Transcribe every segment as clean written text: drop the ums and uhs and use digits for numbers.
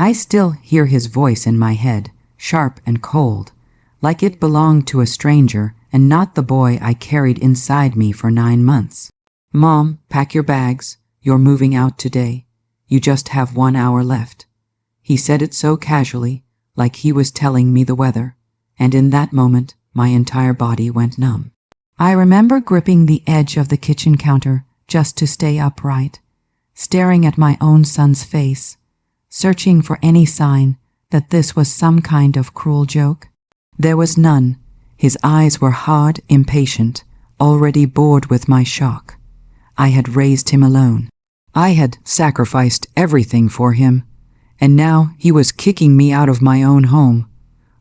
I still hear his voice in my head, sharp and cold, like it belonged to a stranger and not the boy I carried inside me for 9 months. "Mom, pack your bags. You're moving out today. You just have 1 hour left." He said it so casually, like he was telling me the weather, and in that moment, my entire body went numb. I remember gripping the edge of the kitchen counter just to stay upright, staring at my own son's face, searching for any sign that this was some kind of cruel joke. There was none. His eyes were hard, impatient, already bored with my shock. I had raised him alone. I had sacrificed everything for him, and now he was kicking me out of my own home.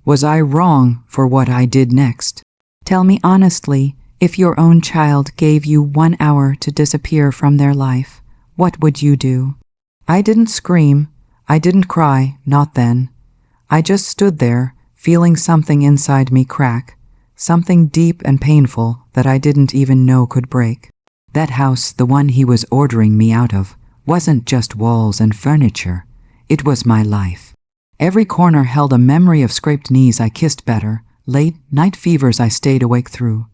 Was I wrong for what I did next? Tell me honestly, if your own child gave you 1 hour to disappear from their life, what would you do? I didn't scream. I didn't cry, not then. I just stood there, feeling something inside me crack, something deep and painful that I didn't even know could break. That house, the one he was ordering me out of, wasn't just walls and furniture. It was my life. Every corner held a memory of scraped knees I kissed better, late night fevers I stayed awake through,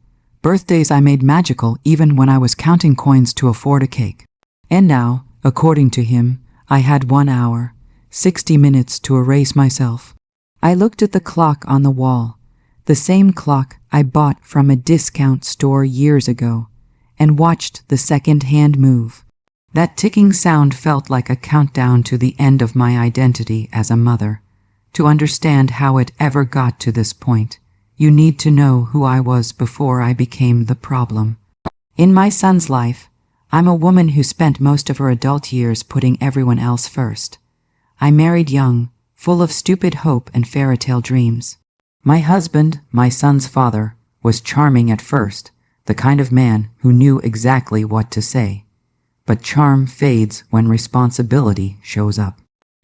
birthdays I made magical even when I was counting coins to afford a cake. And now, according to him, I had 1 hour, 60 minutes to erase myself. I looked at the clock on the wall, the same clock I bought from a discount store years ago, and watched the second hand move. That ticking sound felt like a countdown to the end of my identity as a mother. To understand how it ever got to this point, you need to know who I was before I became the problem. In my son's life, I'm a woman who spent most of her adult years putting everyone else first. I married young, full of stupid hope and fairy tale dreams. My husband, my son's father, was charming at first, the kind of man who knew exactly what to say. But charm fades when responsibility shows up.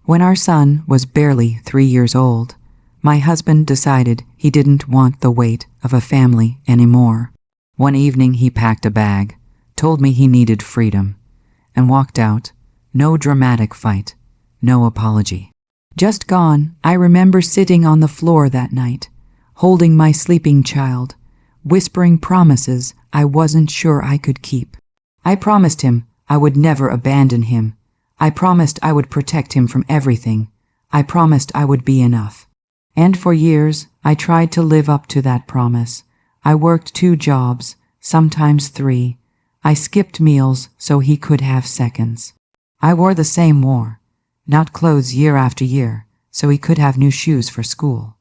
When our son was barely 3 years old, my husband decided he didn't want the weight of a family anymore. One evening he packed a bag, told me he needed freedom, and walked out. No dramatic fight, no apology. Just gone, I remember sitting on the floor that night, holding my sleeping child, whispering promises I wasn't sure I could keep. I promised him I would never abandon him. I promised I would protect him from everything. I promised I would be enough. And for years, I tried to live up to that promise. I worked 2 jobs, sometimes 3. I skipped meals so he could have seconds. I wore the same not clothes year after year, so he could have new shoes for school.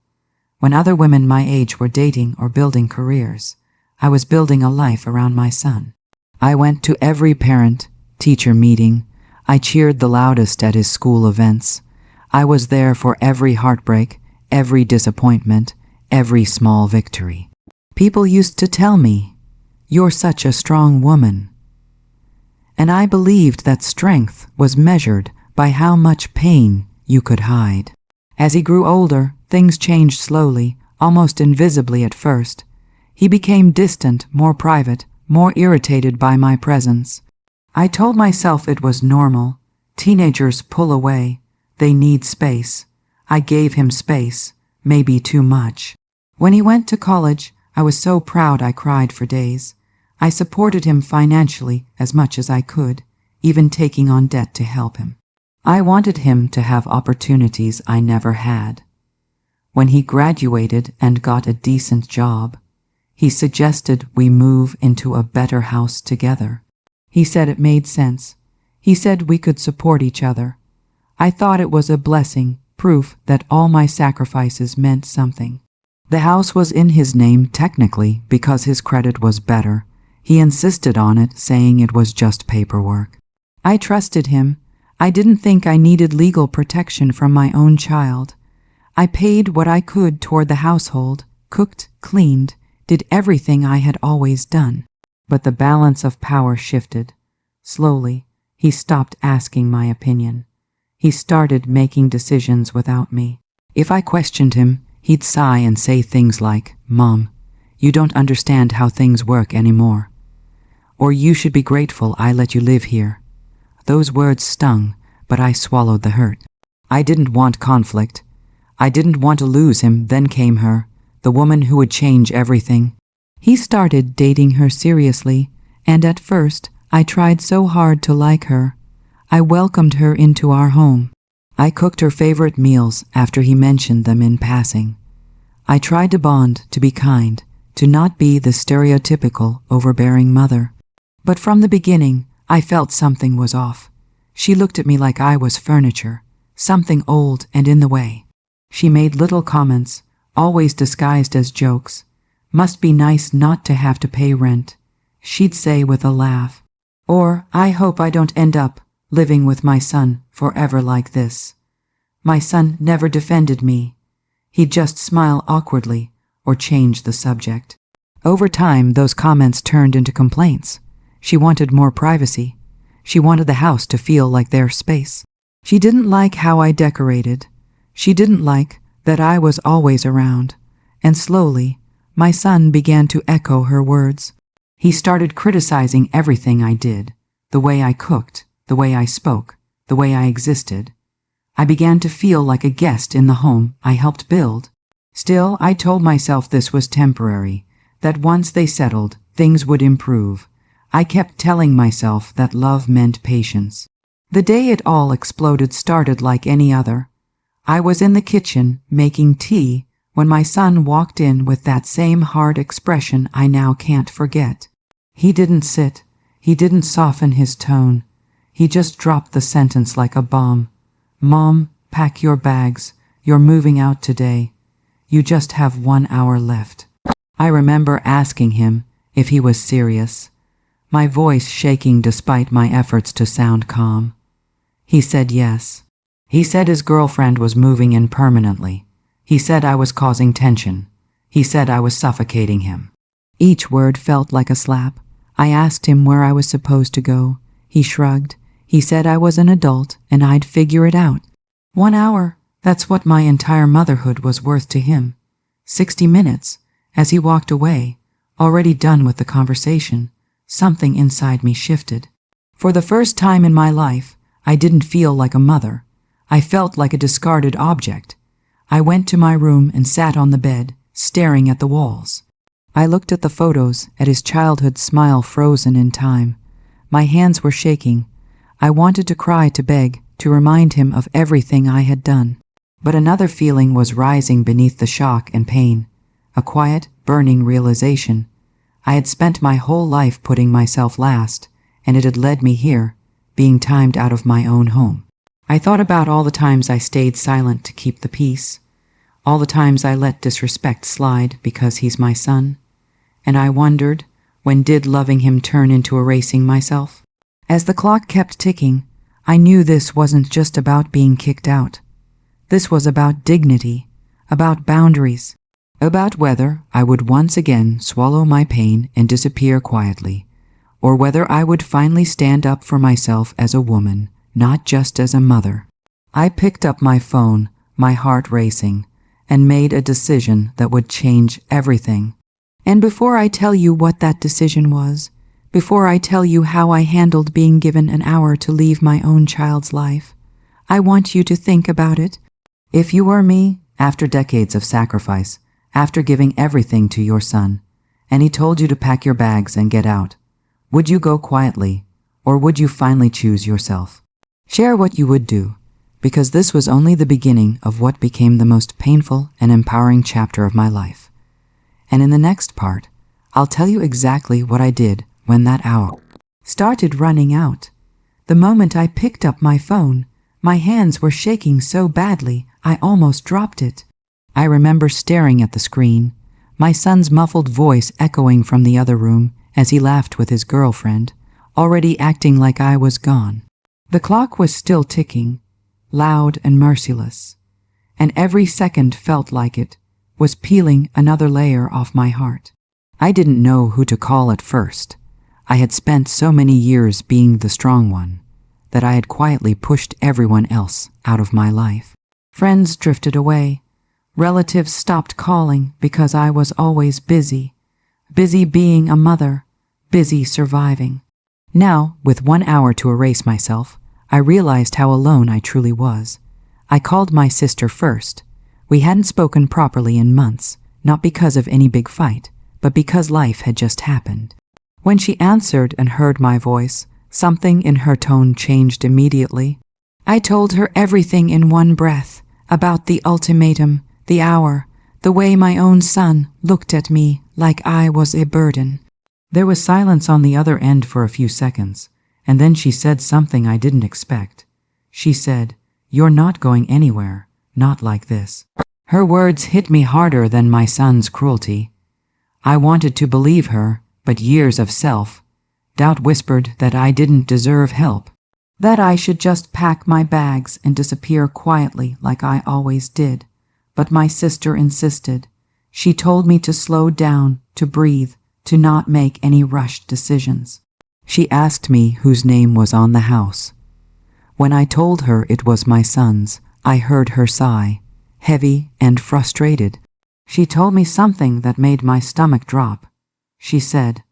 When other women my age were dating or building careers, I was building a life around my son. I went to every parent-teacher meeting. I cheered the loudest at his school events. I was there for every heartbreak, every disappointment, every small victory. People used to tell me, "You're such a strong woman." And I believed that strength was measured by how much pain you could hide. As he grew older, things changed slowly, almost invisibly at first. He became distant, more private, more irritated by my presence. I told myself it was normal. Teenagers pull away. They need space. I gave him space, maybe too much. When he went to college, I was so proud I cried for days. I supported him financially as much as I could, even taking on debt to help him. I wanted him to have opportunities I never had. When he graduated and got a decent job, he suggested we move into a better house together. He said it made sense. He said we could support each other. I thought it was a blessing, proof that all my sacrifices meant something. The house was in his name technically because his credit was better. He insisted on it, saying it was just paperwork. I trusted him. I didn't think I needed legal protection from my own child. I paid what I could toward the household, cooked, cleaned, did everything I had always done. But the balance of power shifted. Slowly, he stopped asking my opinion. He started making decisions without me. If I questioned him, he'd sigh and say things like, "Mom, you don't understand how things work anymore." Or "You should be grateful I let you live here." Those words stung, but I swallowed the hurt. I didn't want conflict. I didn't want to lose him. Then came her, the woman who would change everything. He started dating her seriously, and at first I tried so hard to like her. I welcomed her into our home. I cooked her favorite meals after he mentioned them in passing. I tried to bond, to be kind, to not be the stereotypical, overbearing mother. But from the beginning, I felt something was off. She looked at me like I was furniture, something old and in the way. She made little comments, always disguised as jokes. Must be nice not to have to pay rent, she'd say with a laugh. Or, I hope I don't end up living with my son forever like this. My son never defended me. He'd just smile awkwardly or change the subject. Over time, those comments turned into complaints. She wanted more privacy. She wanted the house to feel like their space. She didn't like how I decorated. She didn't like that I was always around. And slowly, my son began to echo her words. He started criticizing everything I did, the way I cooked, the way I spoke, the way I existed. I began to feel like a guest in the home I helped build. Still, I told myself this was temporary, that once they settled, things would improve. I kept telling myself that love meant patience. The day it all exploded started like any other. I was in the kitchen making tea when my son walked in with that same hard expression I now can't forget. He didn't sit. He didn't soften his tone. He just dropped the sentence like a bomb. Mom, pack your bags. You're moving out today. You just have 1 hour left. I remember asking him if he was serious, my voice shaking despite my efforts to sound calm. He said yes. He said his girlfriend was moving in permanently. He said I was causing tension. He said I was suffocating him. Each word felt like a slap. I asked him where I was supposed to go. He shrugged. He said I was an adult and I'd figure it out. 1 hour, that's what my entire motherhood was worth to him. 60 minutes, as he walked away, already done with the conversation, something inside me shifted. For the first time in my life, I didn't feel like a mother. I felt like a discarded object. I went to my room and sat on the bed, staring at the walls. I looked at the photos, at his childhood smile frozen in time. My hands were shaking. I wanted to cry, to beg, to remind him of everything I had done. But another feeling was rising beneath the shock and pain, a quiet, burning realization. I had spent my whole life putting myself last, and it had led me here, being timed out of my own home. I thought about all the times I stayed silent to keep the peace, all the times I let disrespect slide because he's my son, and I wondered, when did loving him turn into erasing myself? As the clock kept ticking, I knew this wasn't just about being kicked out. This was about dignity, about boundaries, about whether I would once again swallow my pain and disappear quietly, or whether I would finally stand up for myself as a woman, not just as a mother. I picked up my phone, my heart racing, and made a decision that would change everything. And before I tell you what that decision was, before I tell you how I handled being given an hour to leave my own child's life, I want you to think about it. If you were me, after decades of sacrifice, after giving everything to your son, and he told you to pack your bags and get out, would you go quietly, or would you finally choose yourself? Share what you would do, because this was only the beginning of what became the most painful and empowering chapter of my life. And in the next part, I'll tell you exactly what I did when that hour started running out. The moment I picked up my phone, my hands were shaking so badly I almost dropped it. I remember staring at the screen, my son's muffled voice echoing from the other room as he laughed with his girlfriend, already acting like I was gone. The clock was still ticking, loud and merciless, and every second felt like it was peeling another layer off my heart. I didn't know who to call at first. I had spent so many years being the strong one that I had quietly pushed everyone else out of my life. Friends drifted away. Relatives stopped calling because I was always busy being a mother, busy surviving. Now, with 1 hour to erase myself, I realized how alone I truly was. I called my sister first. We hadn't spoken properly in months, not because of any big fight, but because life had just happened. When she answered and heard my voice, something in her tone changed immediately. I told her everything in one breath, about the ultimatum, the hour, the way my own son looked at me like I was a burden. There was silence on the other end for a few seconds, and then she said something I didn't expect. She said, "You're not going anywhere, not like this." Her words hit me harder than my son's cruelty. I wanted to believe her, but years of self-doubt whispered that I didn't deserve help, that I should just pack my bags and disappear quietly like I always did. But my sister insisted. She told me to slow down, to breathe, to not make any rushed decisions. She asked me whose name was on the house. When I told her it was my son's, I heard her sigh, heavy and frustrated. She told me something that made my stomach drop. She said,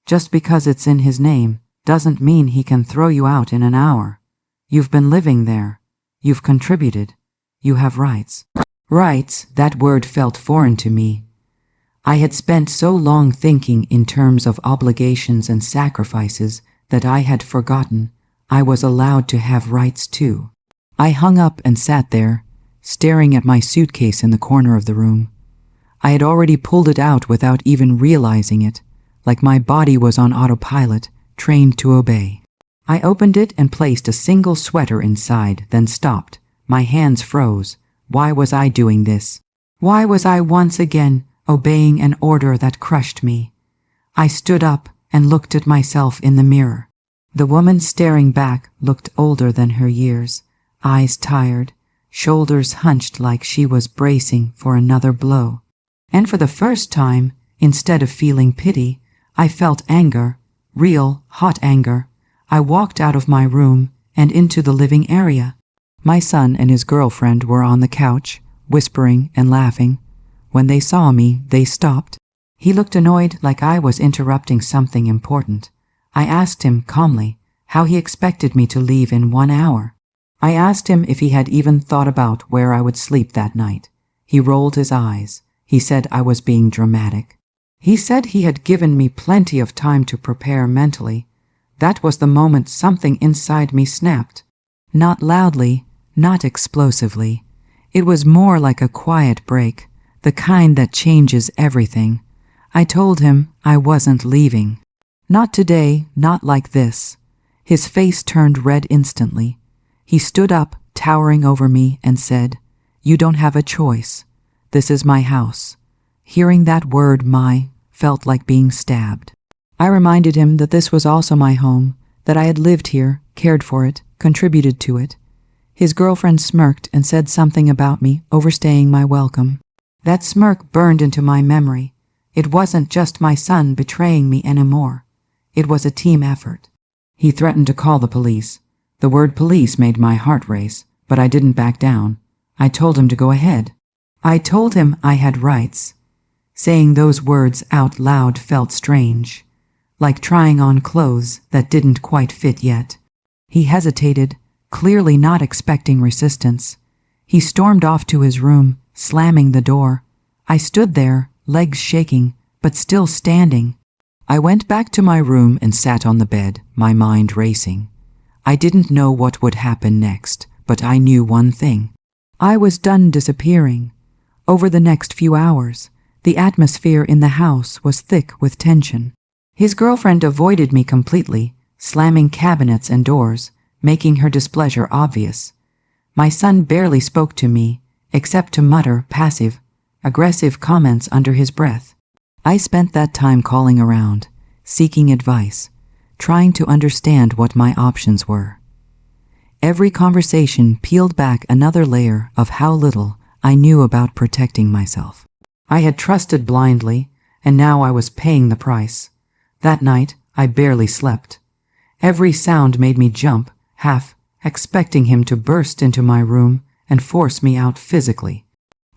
"Just because it's in his name doesn't mean he can throw you out in an hour. You've been living there. You've contributed. You have rights." Rights, that word felt foreign to me. I had spent so long thinking in terms of obligations and sacrifices that I had forgotten I was allowed to have rights too. I hung up and sat there, staring at my suitcase in the corner of the room. I had already pulled it out without even realizing it, like my body was on autopilot, trained to obey. I opened it and placed a single sweater inside, then stopped. My hands froze. Why was I doing this? Why was I once again obeying an order that crushed me? I stood up and looked at myself in the mirror. The woman staring back looked older than her years, eyes tired, shoulders hunched like she was bracing for another blow. And for the first time, instead of feeling pity, I felt anger, real, hot anger. I walked out of my room and into the living area. My son and his girlfriend were on the couch, whispering and laughing. When they saw me, they stopped. He looked annoyed, like I was interrupting something important. I asked him calmly how he expected me to leave in 1 hour. I asked him if he had even thought about where I would sleep that night. He rolled his eyes. He said I was being dramatic. He said he had given me plenty of time to prepare mentally. That was the moment something inside me snapped. Not loudly, not explosively. It was more like a quiet break, the kind that changes everything. I told him I wasn't leaving. Not today, not like this. His face turned red instantly. He stood up, towering over me, and said, "You don't have a choice. This is my house." Hearing that word, "my," felt like being stabbed. I reminded him that this was also my home, that I had lived here, cared for it, contributed to it. His girlfriend smirked and said something about me overstaying my welcome. That smirk burned into my memory. It wasn't just my son betraying me anymore. It was a team effort. He threatened to call the police. The word police made my heart race, but I didn't back down. I told him to go ahead. I told him I had rights. Saying those words out loud felt strange, like trying on clothes that didn't quite fit yet. He hesitated, clearly not expecting resistance. He stormed off to his room, slamming the door. I stood there, legs shaking, but still standing. I went back to my room and sat on the bed, my mind racing. I didn't know what would happen next, but I knew one thing. I was done disappearing. Over the next few hours, the atmosphere in the house was thick with tension. His girlfriend avoided me completely, slamming cabinets and doors, making her displeasure obvious. My son barely spoke to me, except to mutter passive, aggressive comments under his breath. I spent that time calling around, seeking advice, trying to understand what my options were. Every conversation peeled back another layer of how little I knew about protecting myself. I had trusted blindly, and now I was paying the price. That night, I barely slept. Every sound made me jump, half expecting him to burst into my room and force me out physically.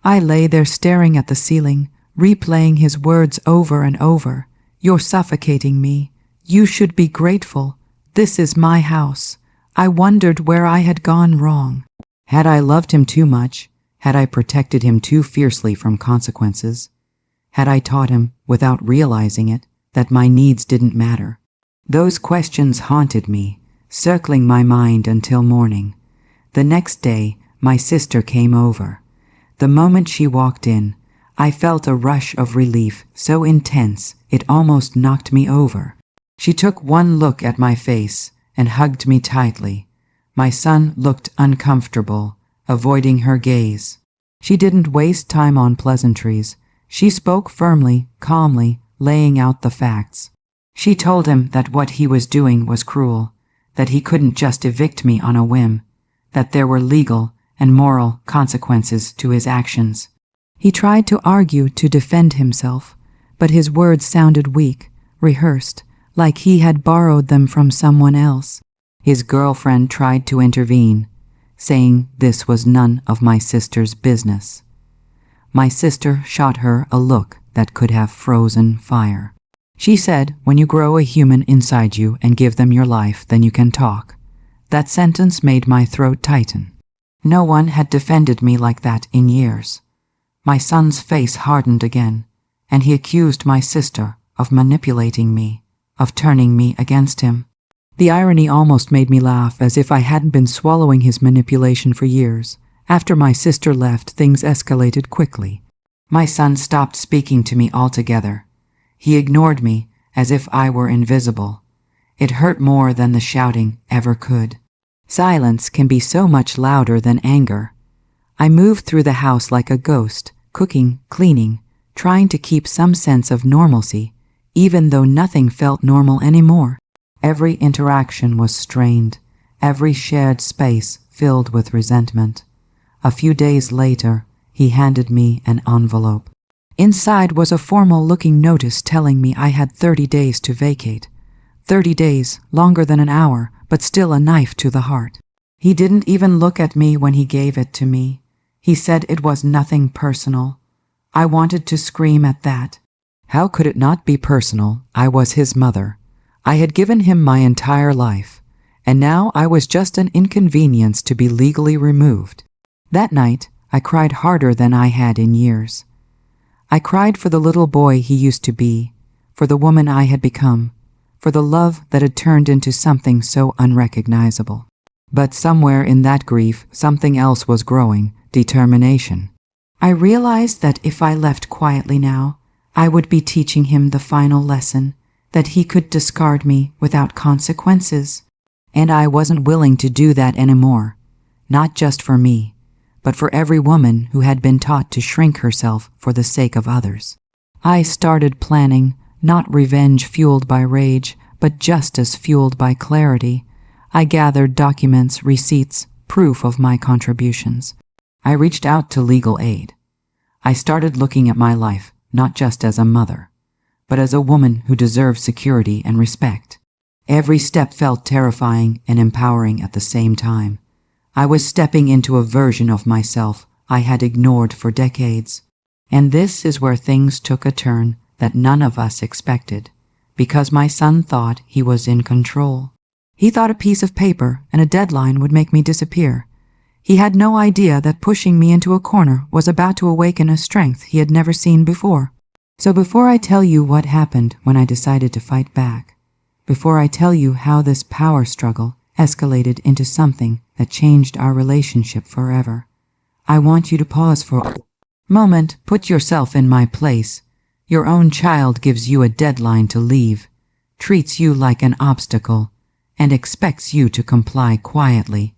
I lay there staring at the ceiling, replaying his words over and over. "You're suffocating me. You should be grateful. This is my house." I wondered where I had gone wrong. Had I loved him too much? Had I protected him too fiercely from consequences? Had I taught him, without realizing it, that my needs didn't matter? Those questions haunted me, circling my mind until morning. The next day, my sister came over. The moment she walked in, I felt a rush of relief so intense it almost knocked me over. She took one look at my face and hugged me tightly. My son looked uncomfortable, avoiding her gaze. She didn't waste time on pleasantries. She spoke firmly, calmly, laying out the facts. She told him that what he was doing was cruel, that he couldn't just evict me on a whim, that there were legal and moral consequences to his actions. He tried to argue to defend himself, but his words sounded weak, rehearsed, like he had borrowed them from someone else. His girlfriend tried to intervene, saying this was none of my sister's business. My sister shot her a look that could have frozen fire. She said, "When you grow a human inside you and give them your life, then you can talk." That sentence made my throat tighten. No one had defended me like that in years. My son's face hardened again, and he accused my sister of manipulating me, of turning me against him. The irony almost made me laugh, as if I hadn't been swallowing his manipulation for years. After my sister left, things escalated quickly. My son stopped speaking to me altogether. He ignored me as if I were invisible. It hurt more than the shouting ever could. Silence can be so much louder than anger. I moved through the house like a ghost, cooking, cleaning, trying to keep some sense of normalcy, even though nothing felt normal anymore. Every interaction was strained, every shared space filled with resentment. A few days later, he handed me an envelope. Inside was a formal-looking notice telling me I had 30 days to vacate. 30 days, longer than an hour, but still a knife to the heart. He didn't even look at me when he gave it to me. He said it was nothing personal. I wanted to scream at that. How could it not be personal? I was his mother. I had given him my entire life, and now I was just an inconvenience to be legally removed. That night, I cried harder than I had in years. I cried for the little boy he used to be, for the woman I had become, for the love that had turned into something so unrecognizable. But somewhere in that grief, something else was growing, determination. I realized that if I left quietly now, I would be teaching him the final lesson, that he could discard me without consequences. And I wasn't willing to do that anymore, not just for me, but for every woman who had been taught to shrink herself for the sake of others. I started planning, not revenge fueled by rage, but justice fueled by clarity. I gathered documents, receipts, proof of my contributions. I reached out to legal aid. I started looking at my life, not just as a mother, but as a woman who deserved security and respect. Every step felt terrifying and empowering at the same time. I was stepping into a version of myself I had ignored for decades. And this is where things took a turn that none of us expected, because my son thought he was in control. He thought a piece of paper and a deadline would make me disappear. He had no idea that pushing me into a corner was about to awaken a strength he had never seen before. So before I tell you what happened when I decided to fight back, before I tell you how this power struggle escalated into something that changed our relationship forever, I want you to pause for a moment. Put yourself in my place. Your own child gives you a deadline to leave, treats you like an obstacle, and expects you to comply quietly.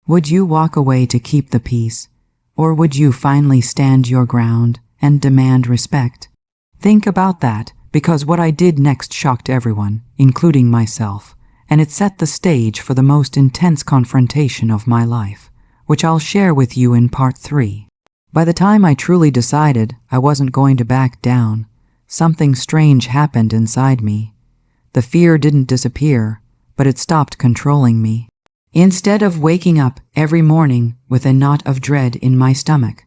Would you walk away to keep the peace, or would you finally stand your ground and demand respect? Think about that, because what I did next shocked everyone, including myself, and it set the stage for the most intense confrontation of my life, which I'll share with you in part 3. By the time I truly decided I wasn't going to back down, something strange happened inside me. The fear didn't disappear, but it stopped controlling me. Instead of waking up every morning with a knot of dread in my stomach,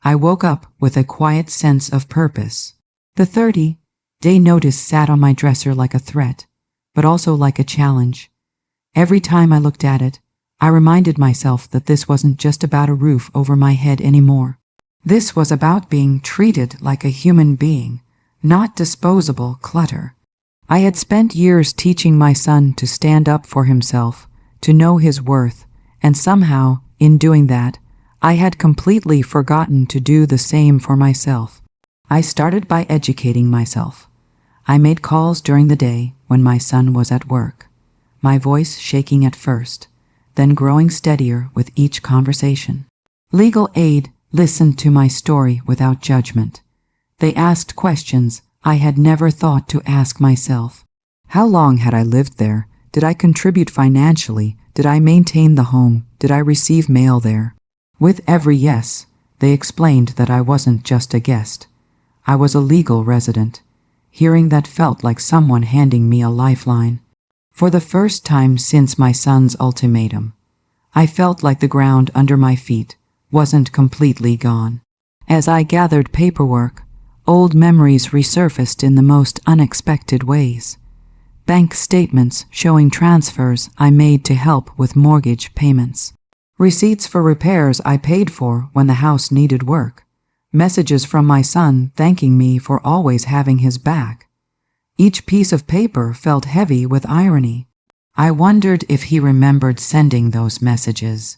I woke up with a quiet sense of purpose. The 30-day notice sat on my dresser like a threat, but also like a challenge. Every time I looked at it, I reminded myself that this wasn't just about a roof over my head anymore. This was about being treated like a human being, not disposable clutter. I had spent years teaching my son to stand up for himself, to know his worth, and somehow, in doing that, I had completely forgotten to do the same for myself. I started by educating myself. I made calls during the day when my son was at work, my voice shaking at first, then growing steadier with each conversation. Legal aid listened to my story without judgment. They asked questions I had never thought to ask myself. How long had I lived there? Did I contribute financially? Did I maintain the home? Did I receive mail there? With every yes, they explained that I wasn't just a guest. I was a legal resident. Hearing that felt like someone handing me a lifeline. For the first time since my son's ultimatum, I felt like the ground under my feet wasn't completely gone. As I gathered paperwork, old memories resurfaced in the most unexpected ways. Bank statements showing transfers I made to help with mortgage payments. Receipts for repairs I paid for when the house needed work. Messages from my son thanking me for always having his back. Each piece of paper felt heavy with irony. I wondered if he remembered sending those messages.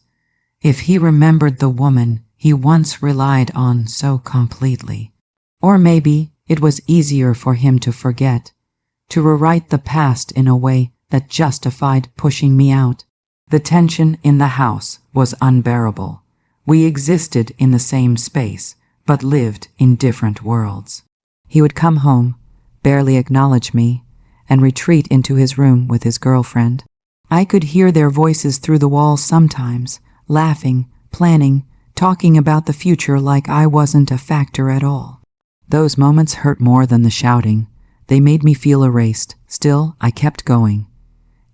If he remembered the woman he once relied on so completely. Or maybe it was easier for him to forget, to rewrite the past in a way that justified pushing me out. The tension in the house was unbearable. We existed in the same space, but lived in different worlds. He would come home, barely acknowledge me, and retreat into his room with his girlfriend. I could hear their voices through the walls sometimes, laughing, planning, talking about the future like I wasn't a factor at all. Those moments hurt more than the shouting. They made me feel erased. Still, I kept going.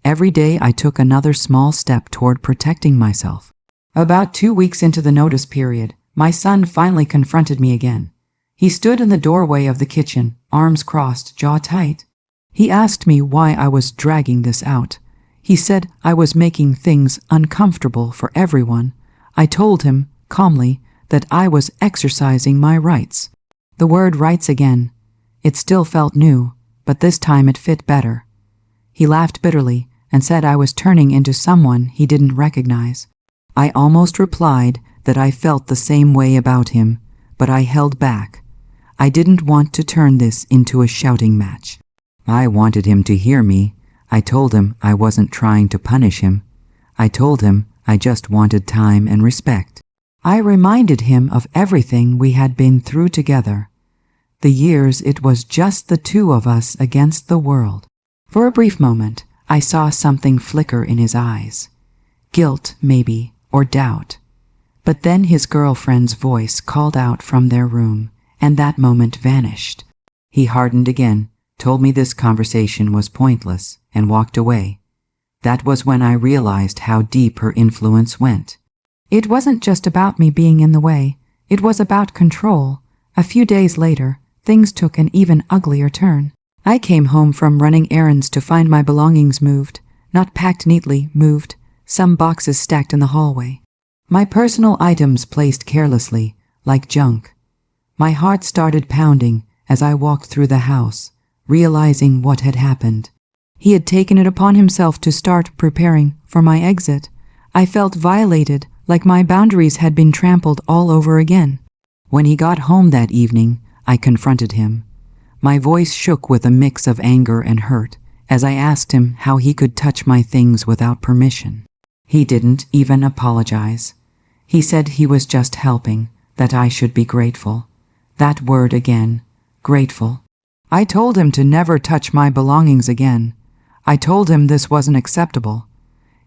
Every day I took another small step toward protecting myself. About 2 weeks into the notice period, my son finally confronted me again. He stood in the doorway of the kitchen, arms crossed, jaw tight. He asked me why I was dragging this out. He said I was making things uncomfortable for everyone. I told him, calmly, that I was exercising my rights. The word rights again. It still felt new, but this time it fit better. He laughed bitterly and said I was turning into someone he didn't recognize. I almost replied that I felt the same way about him, but I held back. I didn't want to turn this into a shouting match. I wanted him to hear me. I told him I wasn't trying to punish him. I told him I just wanted time and respect. I reminded him of everything we had been through together. The years it was just the two of us against the world. For a brief moment, I saw something flicker in his eyes. Guilt, maybe, or doubt. But then his girlfriend's voice called out from their room, and that moment vanished. He hardened again, told me this conversation was pointless, and walked away. That was when I realized how deep her influence went. It wasn't just about me being in the way. It was about control. A few days later, things took an even uglier turn. I came home from running errands to find my belongings moved, not packed neatly, moved, some boxes stacked in the hallway. My personal items placed carelessly, like junk. My heart started pounding as I walked through the house, realizing what had happened. He had taken it upon himself to start preparing for my exit. I felt violated, like my boundaries had been trampled all over again. When he got home that evening, I confronted him. My voice shook with a mix of anger and hurt as I asked him how he could touch my things without permission. He didn't even apologize. He said he was just helping, that I should be grateful. That word again, grateful. I told him to never touch my belongings again. I told him this wasn't acceptable.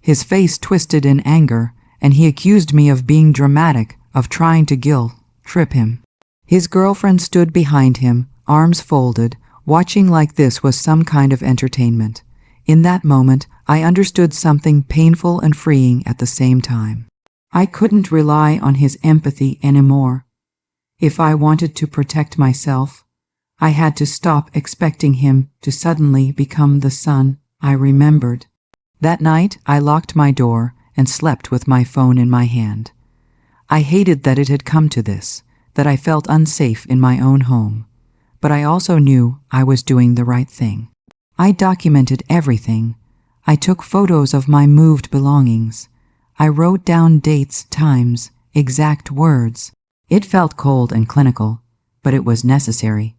His face twisted in anger, and he accused me of being dramatic, of trying to guilt-trip him. His girlfriend stood behind him, arms folded, watching like this was some kind of entertainment. In that moment, I understood something painful and freeing at the same time. I couldn't rely on his empathy anymore. If I wanted to protect myself, I had to stop expecting him to suddenly become the son I remembered. That night, I locked my door and slept with my phone in my hand. I hated that it had come to this, that I felt unsafe in my own home. But I also knew I was doing the right thing. I documented everything. I took photos of my moved belongings. I wrote down dates, times, exact words. It felt cold and clinical, but it was necessary.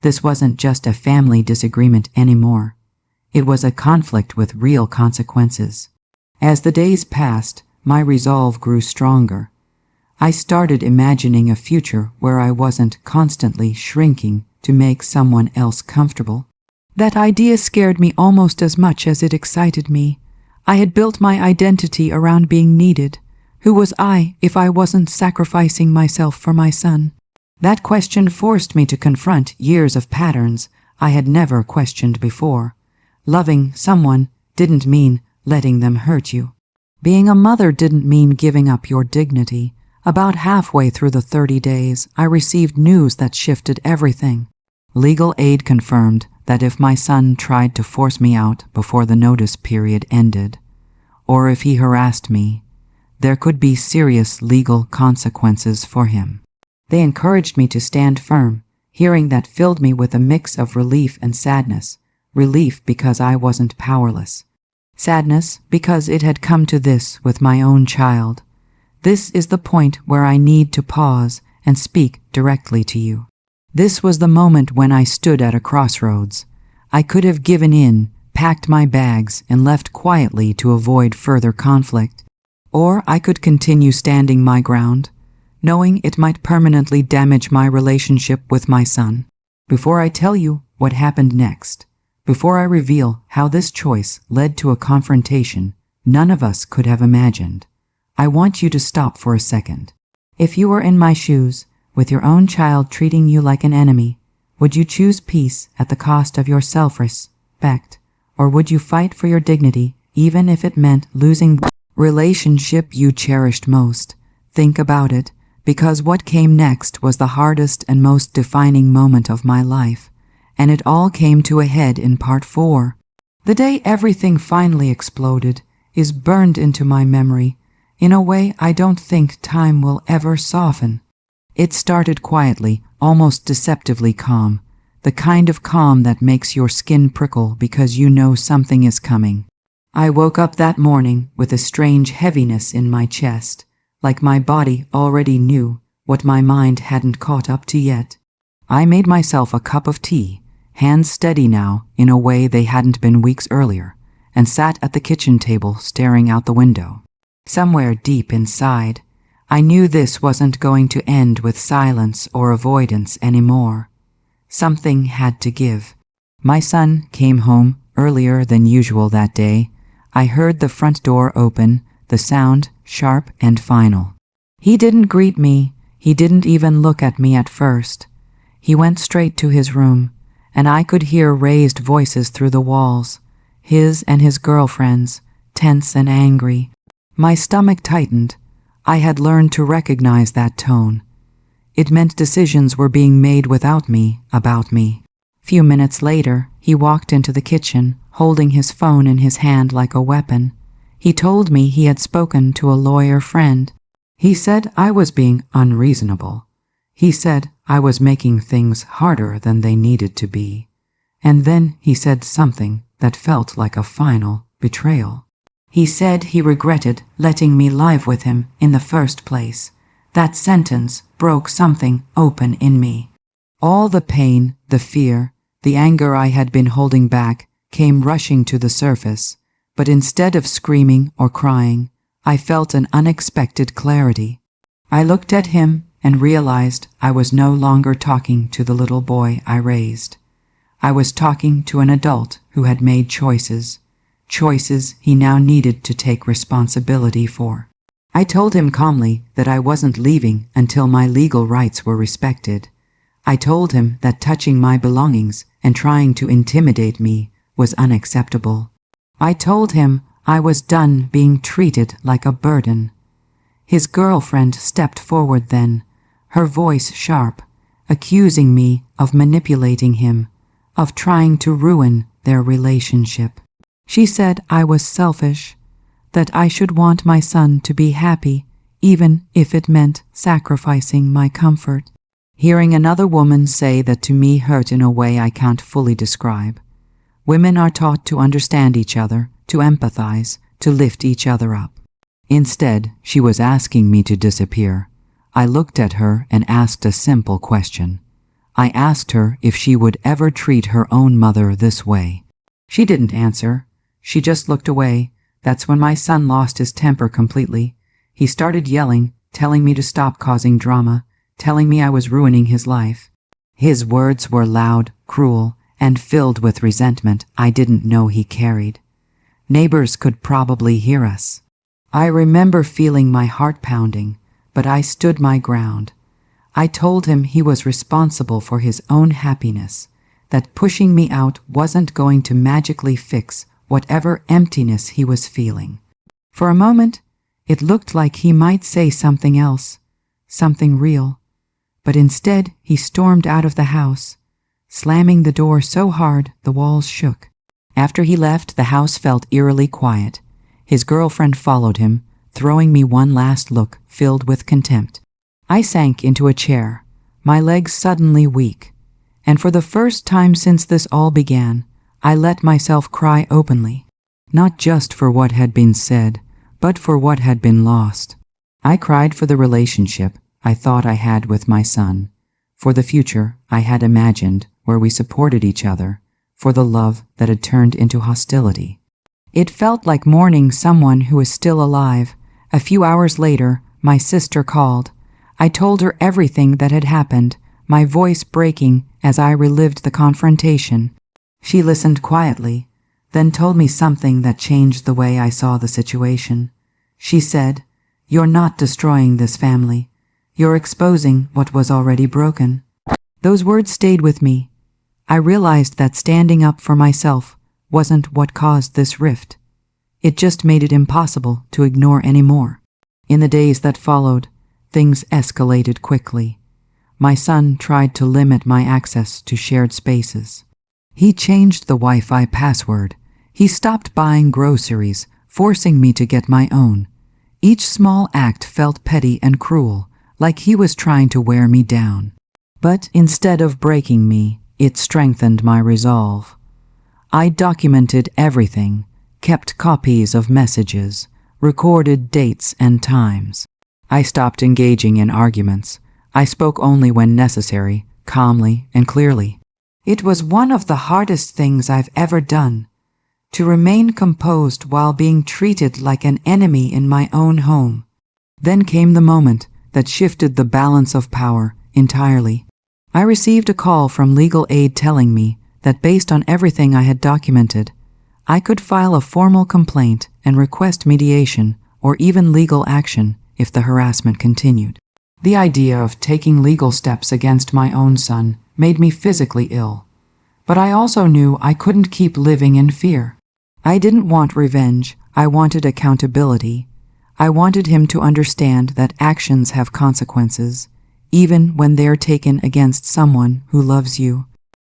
This wasn't just a family disagreement anymore. It was a conflict with real consequences. As the days passed, my resolve grew stronger. I started imagining a future where I wasn't constantly shrinking to make someone else comfortable. That idea scared me almost as much as it excited me. I had built my identity around being needed. Who was I if I wasn't sacrificing myself for my son? That question forced me to confront years of patterns I had never questioned before. Loving someone didn't mean letting them hurt you. Being a mother didn't mean giving up your dignity. About halfway through the 30 days, I received news that shifted everything. Legal aid confirmed that if my son tried to force me out before the notice period ended, or if he harassed me, there could be serious legal consequences for him. They encouraged me to stand firm. Hearing that filled me with a mix of relief and sadness. Relief because I wasn't powerless. Sadness because it had come to this with my own child. This is the point where I need to pause and speak directly to you. This was the moment when I stood at a crossroads. I could have given in, packed my bags, and left quietly to avoid further conflict. Or I could continue standing my ground, knowing it might permanently damage my relationship with my son. Before I tell you what happened next, before I reveal how this choice led to a confrontation none of us could have imagined, I want you to stop for a second. If you were in my shoes, with your own child treating you like an enemy, would you choose peace at the cost of your self-respect, or would you fight for your dignity even if it meant losing the relationship you cherished most? Think about it, because what came next was the hardest and most defining moment of my life, and it all came to a head in part 4. The day everything finally exploded is burned into my memory in a way I don't think time will ever soften. It started quietly, almost deceptively calm, the kind of calm that makes your skin prickle because you know something is coming. I woke up that morning with a strange heaviness in my chest, like my body already knew what my mind hadn't caught up to yet. I made myself a cup of tea, hands steady now in a way they hadn't been weeks earlier, and sat at the kitchen table staring out the window. Somewhere deep inside, I knew this wasn't going to end with silence or avoidance anymore. Something had to give. My son came home earlier than usual that day. I heard the front door open, the sound sharp and final. He didn't greet me. He didn't even look at me at first. He went straight to his room, and I could hear raised voices through the walls, his and his girlfriend's, tense and angry. My stomach tightened. I had learned to recognize that tone. It meant decisions were being made without me, about me. Few minutes later, he walked into the kitchen, holding his phone in his hand like a weapon. He told me he had spoken to a lawyer friend. He said I was being unreasonable. He said I was making things harder than they needed to be. And then he said something that felt like a final betrayal. He said he regretted letting me live with him in the first place. That sentence broke something open in me. All the pain, the fear, the anger I had been holding back came rushing to the surface, but instead of screaming or crying, I felt an unexpected clarity. I looked at him and realized I was no longer talking to the little boy I raised. I was talking to an adult who had made choices he now needed to take responsibility for. I told him calmly that I wasn't leaving until my legal rights were respected. I told him that touching my belongings and trying to intimidate me was unacceptable. I told him I was done being treated like a burden. His girlfriend stepped forward then, her voice sharp, accusing me of manipulating him, of trying to ruin their relationship. She said I was selfish, that I should want my son to be happy, even if it meant sacrificing my comfort. Hearing another woman say that to me hurt in a way I can't fully describe. Women are taught to understand each other, to empathize, to lift each other up. Instead, she was asking me to disappear. I looked at her and asked a simple question. I asked her if she would ever treat her own mother this way. She didn't answer. She just looked away. That's when my son lost his temper completely. He started yelling, telling me to stop causing drama, telling me I was ruining his life. His words were loud, cruel, and filled with resentment I didn't know he carried. Neighbors could probably hear us. I remember feeling my heart pounding, but I stood my ground. I told him he was responsible for his own happiness, that pushing me out wasn't going to magically fix whatever emptiness he was feeling. For a moment, it looked like he might say something else, something real, but instead he stormed out of the house, slamming the door so hard the walls shook. After he left, the house felt eerily quiet. His girlfriend followed him, throwing me one last look filled with contempt. I sank into a chair, my legs suddenly weak, and for the first time since this all began, I let myself cry openly, not just for what had been said, but for what had been lost. I cried for the relationship I thought I had with my son, for the future I had imagined where we supported each other, for the love that had turned into hostility. It felt like mourning someone who is still alive. A few hours later, my sister called. I told her everything that had happened, my voice breaking as I relived the confrontation. She listened quietly, then told me something that changed the way I saw the situation. She said, "You're not destroying this family. You're exposing what was already broken." Those words stayed with me. I realized that standing up for myself wasn't what caused this rift. It just made it impossible to ignore anymore. In the days that followed, things escalated quickly. My son tried to limit my access to shared spaces. He changed the Wi-Fi password. He stopped buying groceries, forcing me to get my own. Each small act felt petty and cruel, like he was trying to wear me down. But instead of breaking me, it strengthened my resolve. I documented everything, kept copies of messages, recorded dates and times. I stopped engaging in arguments. I spoke only when necessary, calmly and clearly. It was one of the hardest things I've ever done, to remain composed while being treated like an enemy in my own home. Then came the moment that shifted the balance of power entirely. I received a call from legal aid telling me that based on everything I had documented, I could file a formal complaint and request mediation or even legal action if the harassment continued. The idea of taking legal steps against my own son made me physically ill, but I also knew I couldn't keep living in fear. I didn't want revenge, I wanted accountability. I wanted him to understand that actions have consequences, even when they're taken against someone who loves you.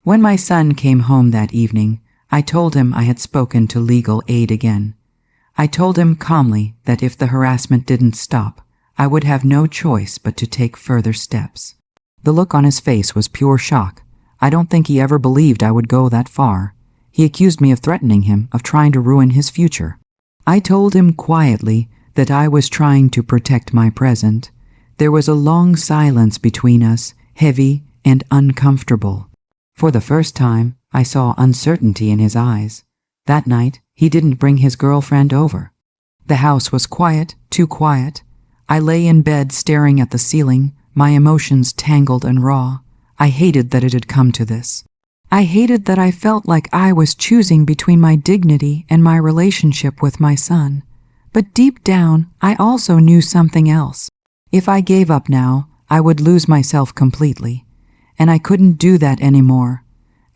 When my son came home that evening, I told him I had spoken to legal aid again. I told him calmly that if the harassment didn't stop, I would have no choice but to take further steps. The look on his face was pure shock. I don't think he ever believed I would go that far. He accused me of threatening him, of trying to ruin his future. I told him quietly that I was trying to protect my present. There was a long silence between us, heavy and uncomfortable. For the first time, I saw uncertainty in his eyes. That night, he didn't bring his girlfriend over. The house was quiet, too quiet. I lay in bed staring at the ceiling, my emotions tangled and raw. I hated that it had come to this. I hated that I felt like I was choosing between my dignity and my relationship with my son. But deep down, I also knew something else. If I gave up now, I would lose myself completely. And I couldn't do that anymore.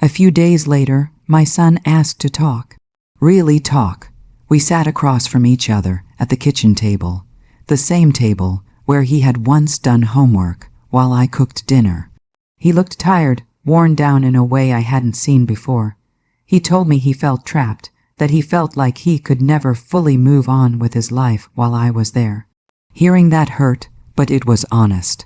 A few days later, my son asked to talk. Really talk. We sat across from each other at the kitchen table, the same table where he had once done homework while I cooked dinner. He looked tired, worn down in a way I hadn't seen before. He told me he felt trapped, that he felt like he could never fully move on with his life while I was there. Hearing that hurt, but it was honest.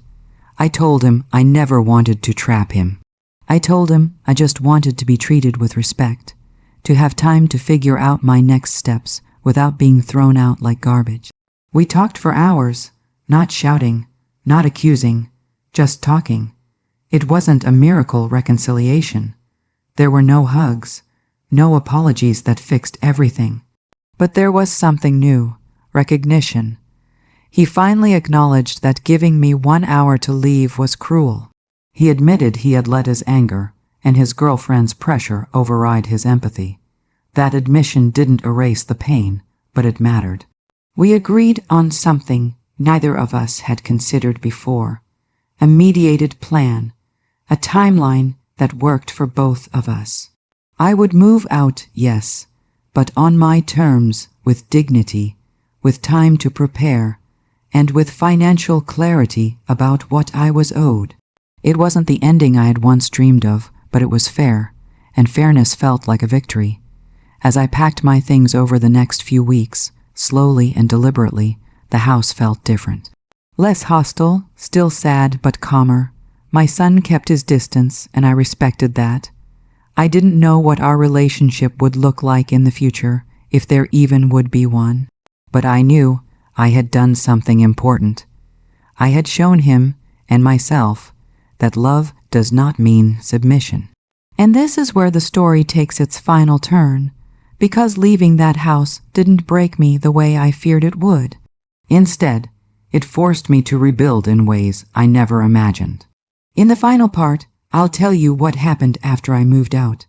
I told him I never wanted to trap him. I told him I just wanted to be treated with respect, to have time to figure out my next steps without being thrown out like garbage. We talked for hours, not shouting, not accusing, just talking. It wasn't a miracle reconciliation. There were no hugs, no apologies that fixed everything. But there was something new, recognition. He finally acknowledged that giving me 1 hour to leave was cruel. He admitted he had let his anger and his girlfriend's pressure override his empathy. That admission didn't erase the pain, but it mattered. We agreed on something neither of us had considered before, a mediated plan, a timeline that worked for both of us. I would move out, yes, but on my terms, with dignity, with time to prepare, and with financial clarity about what I was owed. It wasn't the ending I had once dreamed of, but it was fair, and fairness felt like a victory. As I packed my things over the next few weeks, slowly and deliberately, the house felt different. Less hostile, still sad but calmer. My son kept his distance, and I respected that. I didn't know what our relationship would look like in the future, if there even would be one. But I knew I had done something important. I had shown him, and myself, that love does not mean submission. And this is where the story takes its final turn, because leaving that house didn't break me the way I feared it would. Instead, it forced me to rebuild in ways I never imagined. In the final part, I'll tell you what happened after I moved out,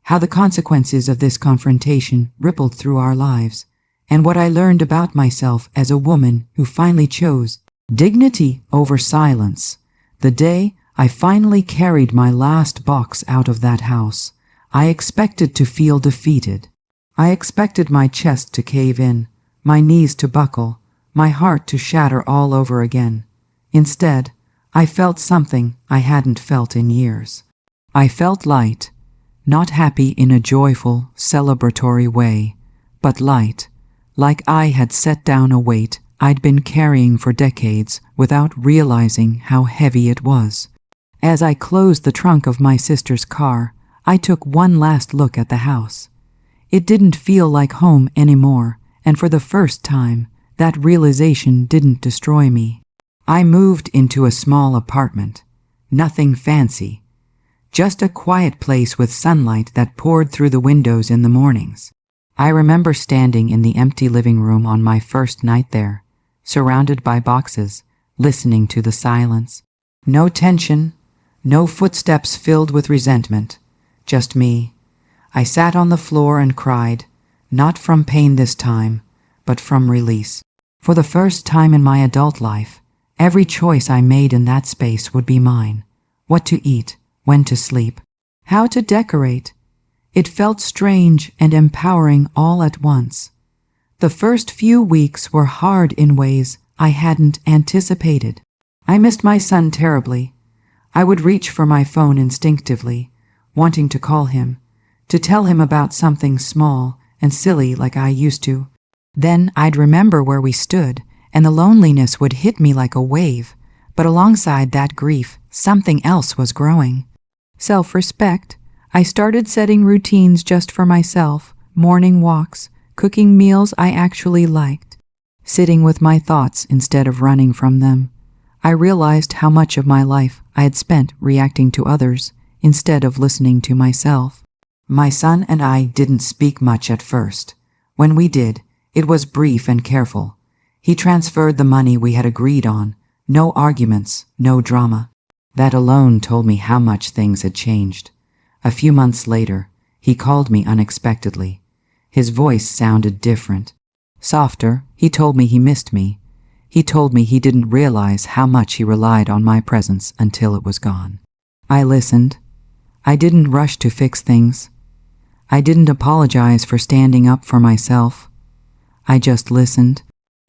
how the consequences of this confrontation rippled through our lives, and what I learned about myself as a woman who finally chose dignity over silence. The day I finally carried my last box out of that house, I expected to feel defeated. I expected my chest to cave in, my knees to buckle, my heart to shatter all over again. Instead, I felt something I hadn't felt in years. I felt light, not happy in a joyful, celebratory way, but light, like I had set down a weight I'd been carrying for decades without realizing how heavy it was. As I closed the trunk of my sister's car, I took one last look at the house. It didn't feel like home anymore, and for the first time, that realization didn't destroy me. I moved into a small apartment. Nothing fancy. Just a quiet place with sunlight that poured through the windows in the mornings. I remember standing in the empty living room on my first night there, surrounded by boxes, listening to the silence. No tension, no footsteps filled with resentment, just me. I sat on the floor and cried, not from pain this time, but from release. For the first time in my adult life, every choice I made in that space would be mine. What to eat, when to sleep, how to decorate. It felt strange and empowering all at once. The first few weeks were hard in ways I hadn't anticipated. I missed my son terribly. I would reach for my phone instinctively, wanting to call him, to tell him about something small and silly like I used to. Then I'd remember where we stood, and the loneliness would hit me like a wave, but alongside that grief, something else was growing. Self-respect. I started setting routines just for myself, morning walks, cooking meals I actually liked, sitting with my thoughts instead of running from them. I realized how much of my life I had spent reacting to others instead of listening to myself. My son and I didn't speak much at first. When we did, it was brief and careful. He transferred the money we had agreed on. No arguments, no drama. That alone told me how much things had changed. A few months later, he called me unexpectedly. His voice sounded different. Softer. He told me he missed me. He told me he didn't realize how much he relied on my presence until it was gone. I listened. I didn't rush to fix things. I didn't apologize for standing up for myself. I just listened.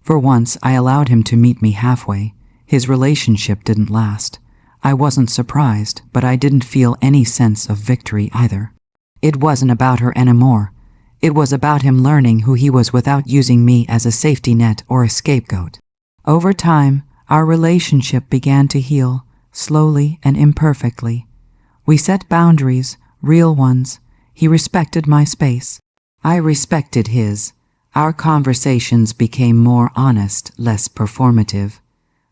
For once, I allowed him to meet me halfway. His relationship didn't last. I wasn't surprised, but I didn't feel any sense of victory either. It wasn't about her anymore. It was about him learning who he was without using me as a safety net or a scapegoat. Over time, our relationship began to heal, slowly and imperfectly. We set boundaries, real ones. He respected my space. I respected his. Our conversations became more honest, less performative.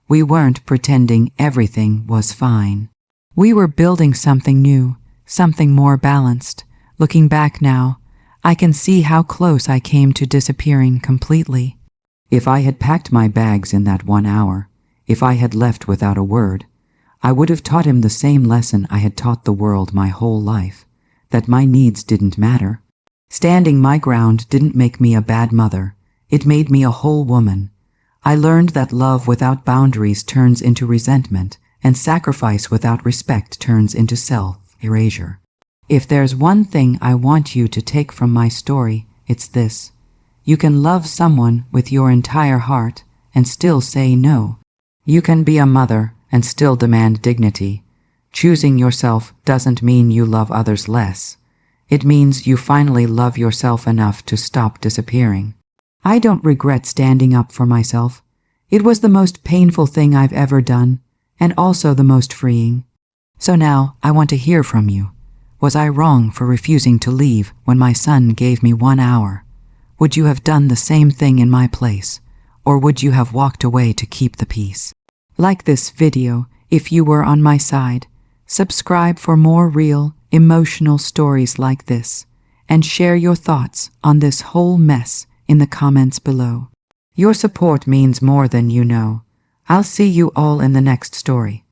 We weren't pretending everything was fine. We were building something new, something more balanced. Looking back now, I can see how close I came to disappearing completely. If I had packed my bags in that 1 hour, if I had left without a word, I would have taught him the same lesson I had taught the world my whole life, that my needs didn't matter. Standing my ground didn't make me a bad mother, it made me a whole woman. I learned that love without boundaries turns into resentment, and sacrifice without respect turns into self-erasure. If there's one thing I want you to take from my story, it's this. You can love someone with your entire heart and still say no. You can be a mother and still demand dignity. Choosing yourself doesn't mean you love others less. It means you finally love yourself enough to stop disappearing. I don't regret standing up for myself. It was the most painful thing I've ever done, and also the most freeing. So now I want to hear from you. Was I wrong for refusing to leave when my son gave me 1 hour? Would you have done the same thing in my place, or would you have walked away to keep the peace? Like this video if you were on my side. Subscribe for more real, emotional stories like this, and share your thoughts on this whole mess in the comments below. Your support means more than you know. I'll see you all in the next story.